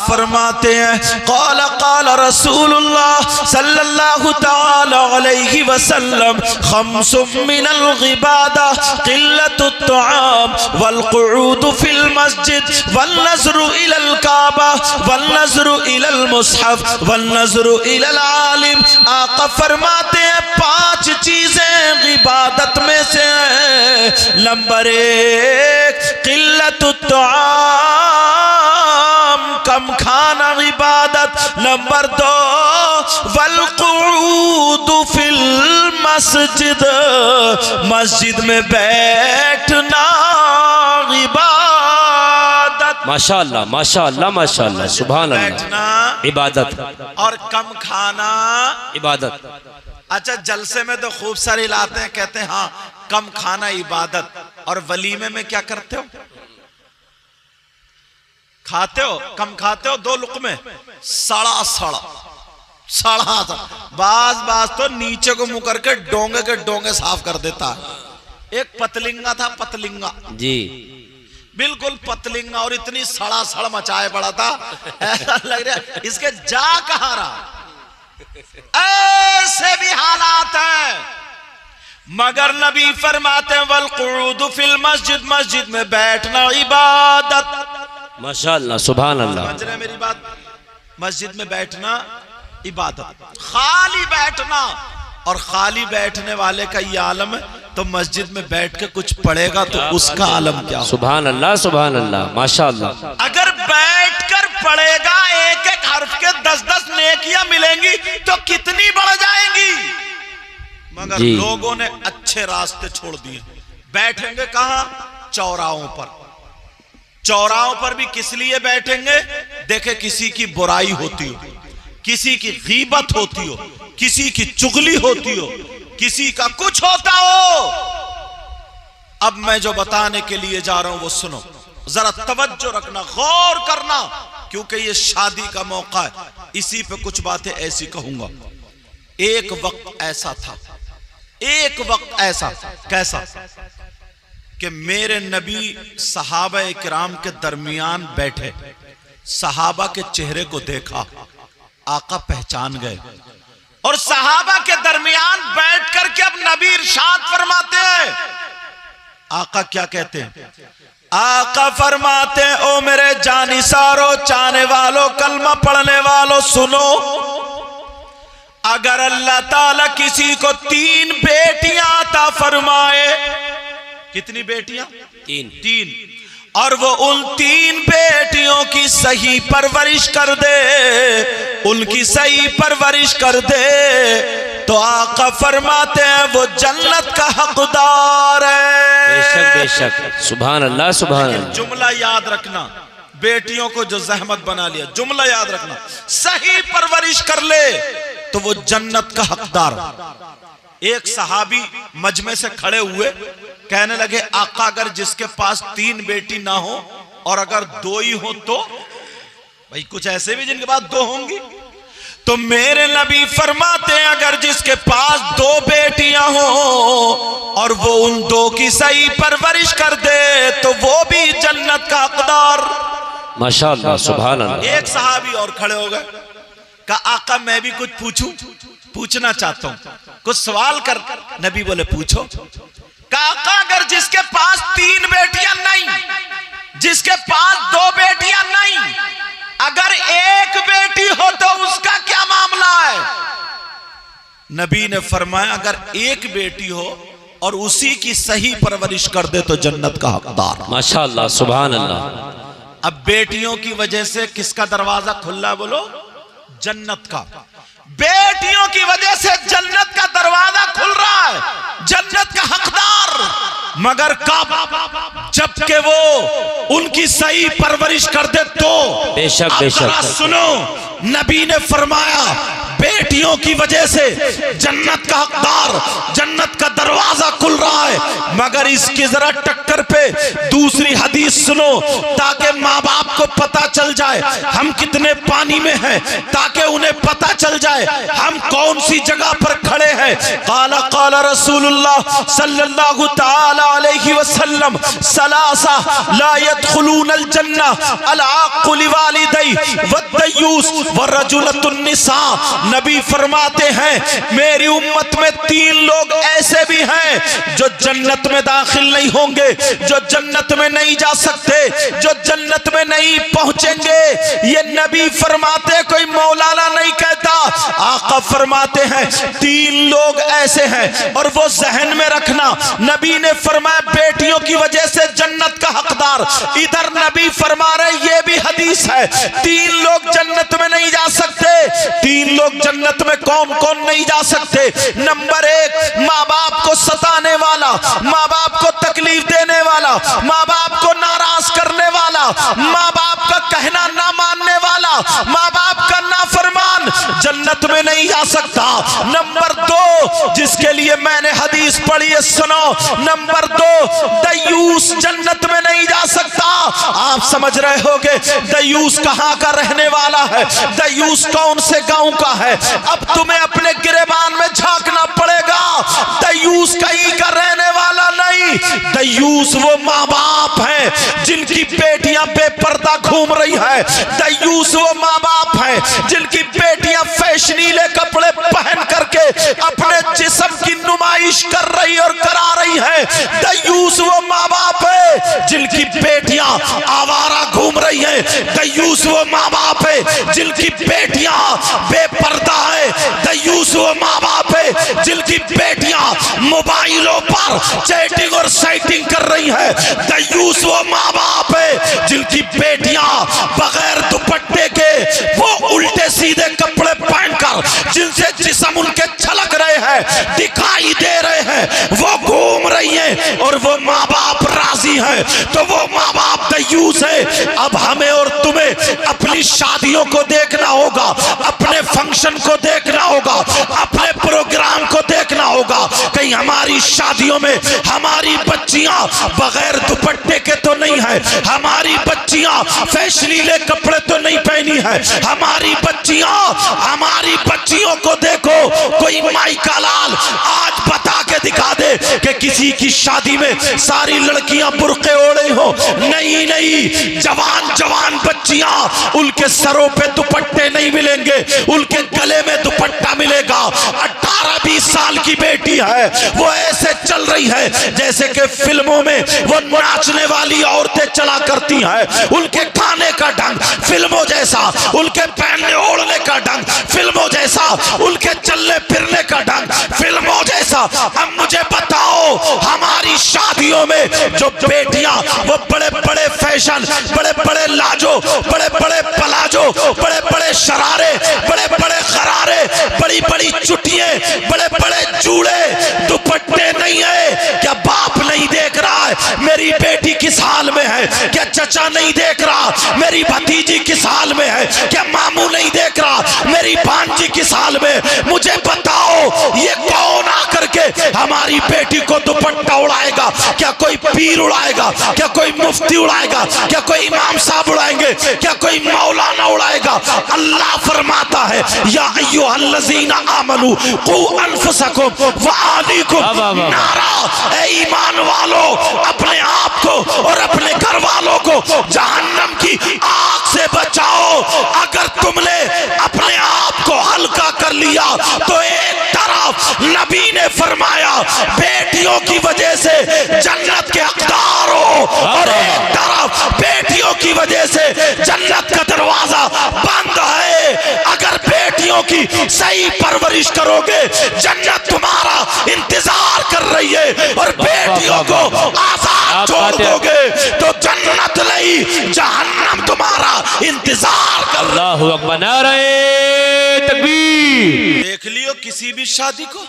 फरमाते हैं क़ाल क़ाल रसूलुल्लाह सल्लल्लाहु तआला अलैहि वसल्लम खम्सुम मिनल गिबादा क़िल्लतुत तआम वल क़ुऊद फिल मस्जिद वल नज़्रु इलल काबा वल नज़्रु इलल मुसहफ वल नज़्रु इलल आलिम। आका फरमाते हैं 5 चीजें इबादत में से हैं। नंबर 1 क़िल्लतुत तआम, कम खाना इबादत। नंबर 2 वल क़ुऊद फिल मस्जिद, मस्जिद में बैठना इबादत। माशाअल्लाह माशाअल्लाह माशाअल्लाह, सुभान अल्लाह। बैठना इबादत और कम खाना इबादत। अच्छा, जलसे में तो खूब सारे लाते हैं, कहते हैं हाँ कम खाना इबादत, और वलीमे में क्या करते हो? खाते हो, कम खाते हो, 2 लुक़मे सड़ा सड़ा सड़ा था। बाज तो नीचे को मुंह करके डोंगे के डोंगे साफ कर देता है। एक पतलिंगा था, पतलिंगा जी, बिल्कुल पतलिंगा, और इतनी सड़ा सड़ मचाए पड़ा था, ऐसा लग रहा इसके जा कहां रहा। ऐसे भी हालात हैं, मगर नबी फरमाते हैं वल क़ुऊद फिल मस्जिद, मस्जिद में बैठना इबादत। माशाअल्लाह सुभान अल्लाह। समझ रहे मेरी बात? मस्जिद में बैठना इबादत। खाली बैठना, और खाली बैठने वाले का ये आलम है, तो मस्जिद में बैठ के कुछ पढ़ेगा तो उसका आलम क्या? सुभान अल्लाह सुभान अल्लाह माशाअल्लाह। अगर बैठकर पढ़ेगा, एक एक हर्फ के 10-10 नेकियां मिलेंगी तो कितनी बढ़ जाएंगी। मगर लोगों ने अच्छे रास्ते छोड़ दिए। बैठेंगे कहां? चौराहों पर। चौराहों पर भी किस लिए बैठेंगे? देखे किसी की बुराई होती हो, किसी की गीबत होती हो, किसी की चुगली होती हो, किसी का कुछ होता हो। अब मैं जो बताने के लिए जा रहा हूं वो सुनो, जरा तवज्जो रखना, गौर करना, क्योंकि ये शादी का मौका है। इसी पे कुछ बातें ऐसी कहूंगा। एक वक्त ऐसा था, एक वक्त ऐसा, कैसा कि मेरे नबी सहाबा इकराम के दरमियान बैठे, सहाबा के चेहरे को देखा, आका पहचान गए, और सहाबा के दरमियान बैठ करके अब नबी इरशाद फरमाते हैं। आका क्या कहते हैं? आका फरमाते हैं ओ मेरे जानिसारो, चाहने वालों, कलमा पढ़ने वालों, सुनो, अगर अल्लाह ताला किसी को 3 बेटियां अता फरमाए, कितनी बेटियां? 3, और वो उन 3 बेटियों की सही परवरिश कर दे, उनकी सही परवरिश कर दे, तो आका फरमाते हैं वो जन्नत का हकदार है। बेशक बेशक, सुभान अल्लाह सुभान अल्लाह। जुमला याद रखना, बेटियों को जो जहमत बना लिया, जुमला याद रखना, सही परवरिश कर ले तो वो जन्नत का हकदार। एक सहाबी मजमे से खड़े हुए, कहने लगे आका अगर जिसके पास 3 बेटी ना हो और अगर 2 ही हो तो? भाई कुछ ऐसे भी जिनके पास 2 होंगी। तो मेरे नबी फरमाते हैं अगर जिसके पास 2 बेटियां हो और वो उन 2 की सही परवरिश कर दे तो वो भी जन्नत का हकदार। माशाअल्लाह सुभान अल्लाह। एक सहाबी और खड़े हो गए, कहा आका मैं भी कुछ पूछूं? पूछना चाहता हूं, कुछ सवाल कर। नबी बोले पूछो। काका अगर जिसके पास 3 बेटियां नहीं, जिसके पास 2 बेटियां नहीं, अगर 1 बेटी हो तो उसका क्या मामला है? नबी ने फरमाया अगर 1 बेटी हो और उसी की सही परवरिश कर दे तो जन्नत का हकदार। माशाअल्लाह सुभान अल्लाह। अब बेटियों की वजह से किसका दरवाजा खुला? बोलो जन्नत का। बेटियों की वजह से जन्नत का दरवाजा खुल रहा है, जन्नत का हकदार। मगर कब? जबकि वो उनकी सही परवरिश कर दे तो। बेशक बेशक। सुनो, नबी ने फरमाया बेटियों की वजह से जन्नत का हकदार, जन्नत का दरवाजा खुल रहा है। मगर इसकी जरा टक्कर पे दूसरी हदीस सुनो, ताकि माँ बाप को पता चल जाए हम कितने पानी में हैं, ताकि उन्हें पता चल जाए हम कौन सी जगह पर खड़े हैं। काला काला रसूलुल्लाह सल्लल्लाहु ताला अलैहि वसल्लम सलासा ला यदखुलूनल जन्ना अल आक़ु लिवालिदै वद्दयूस वरजुलतुन निसा। नबी फरमाते हैं मेरी उम्मत में 3 लोग ऐसे भी हैं जो जन्नत में दाखिल नहीं होंगे, जो जन्नत में नहीं जा सकते, जो जन्नत में नहीं पहुंचेंगे। ये नबी फरमाते, कोई मौलाना नहीं कहता, आका फरमाते हैं 3 लोग ऐसे हैं। और वो जहन में रखना, नबी ने फरमाया बेटियों की वजह से जन्नत का हकदार। इधर नबी फरमा रहे, ये भी हदीस है, 3 लोग जन्नत में नहीं जा सकते। 3 लोग जन्नत में कौन कौन नहीं जा सकते? नंबर 1, माँ बाप को सताने वाला, माँ बाप को तकलीफ देने वाला, माँ बाप को नाराज करने वाला, माँ बाप का कहना ना मानने वाला, माँ बाप का नाफरमान जन्नत में नहीं जा सकता। नंबर 2, जिसके लिए मैंने हदीस पढ़ी है, सुनो। नंबर 2, दयूस जन्नत में नहीं जा सकता। आप समझ रहे होगे दयूस कहाँ का रहने वाला है, दयूस कौन से गांव का है। अब तुम्हें अपने गिरेबान में झांकना पड़ेगा। दयूस कहीं का रहने वाला नहीं, दयूस वो माँ बाप हैं जिनकी बेटियां बेपर्दा घूम रही है। दयूस वो माँ बाप हैं जिनकी बेटियां फैशनीले कपड़े पहन करके अपने जिस्म की नुमाइश कर रही और करा रही है। दयूस वो माँ बाप है जिनकी बेटियां आवारा घूम रही है। दयूस वो माँ बाप है जिनकी बेटियां बेपर्दा है। दयूस वो माँ बाप है जिनकी बेटियां मोबाइलों पर चैटिंग और साइटिंग कर रही है। दयूस वो माँ बाप है जिनकी बेटियां बगैर दुपट्टे के वो उल्टे सीधे कपड़े पहनकर जिनसे जिस्म उनके छलक रहे हैं, दिखाई दे रहे हैं, वो घूम रही है और वो माँ बाप राजी है। तो वो माँ बाप दयूस है। अब हमें और तुम्हें अपनी शादियों को देखना होगा, अपने फंक्शन को देखना होगा, अपने प्रोग्राम को देखना होगा। कहीं हमारी शादियों में हमारी बच्चियां बगैर दुपट्टे के तो नहीं है, हमारी बच्चियां फैशनीले कपड़े तो नहीं पहनी है, हमारी बच्चियों को देखो। कोई माई का लाल आज बता के दिखा दे कि किसी की शादी में सारी लड़कियां बुर्के ओढ़े हो। नहीं नहीं, जवान जवान बच्चियां, उनके सरों पे दुपट्टे नहीं मिलेंगे, उनके गले में दुपट्टा मिलेगा। 18-20 साल की बेटी है, वो ऐसे चल रही है जैसे कि फिल्मों में वो नाचने वाली औरतें चला करती हैं। उनके खाने का ढंग फिल्मों जैसा, उनके पहनने ओढ़ने का ढंग फिल्मों जैसा, उनके चलने फिरने का ढंग फिल्मों जैसा। अब मुझे बताओ, हमारी शादियों में जो बेटियां वो बड़े बड़े फैशन, बड़े बड़े लाजो, बड़े बड़े पलाजो, बड़े बड़े शरारे, बड़े बड़े खरारे, बड़ी बड़ी चुटिये, बड़े बड़े जूड़े, दुपट्टे नहीं है। क्या बाप नहीं देख रहा है मेरी बेटी किस हाल में है? क्या चचा नहीं देख रहा मेरी भतीजी किस हाल में है? क्या मामू नहीं देख रहा मेरी भांजी किस हाल में? मुझे बताओ, ये कौन आकर के हमारी बेटी को दुपट्टा उड़ाएगा? क्या कोई पीर उड़ाएगा? क्या कोई मुफ्ती उड़ाएगा? क्या कोई इमाम साहब उड़ाएंगे? क्या कोई मौलाना उड़ाएगा? अल्लाह फरमाता है, या अय्युहल्लज़ीना आमनू कू अनफुसकुम व अहलीकुम नारा। ए ईमान वालों, अपने आप को और अपने घर वालों को जहन्नम की आग से बचाओ। अगर तुमने अपने आप को हल्का कर लिया तो एक तरफ नबी ने फरमाया बेटियों की वजह से जन्नत के हकदार हो, और एक तरफ बेटियों की वजह से जन्नत का दरवाजा बंद है। अगर बेटियों की सही परवरिश करोगे, जन्नत तुम्हारा इंतजार कर रही है, और बेटियों को आजाद छोड़ दोगे तो जन्नत नहीं, जहन्नम तुम्हारा इंतजार कर। अल्लाहु अकबर, नारे तकबीर। देख लियो किसी भी शादी को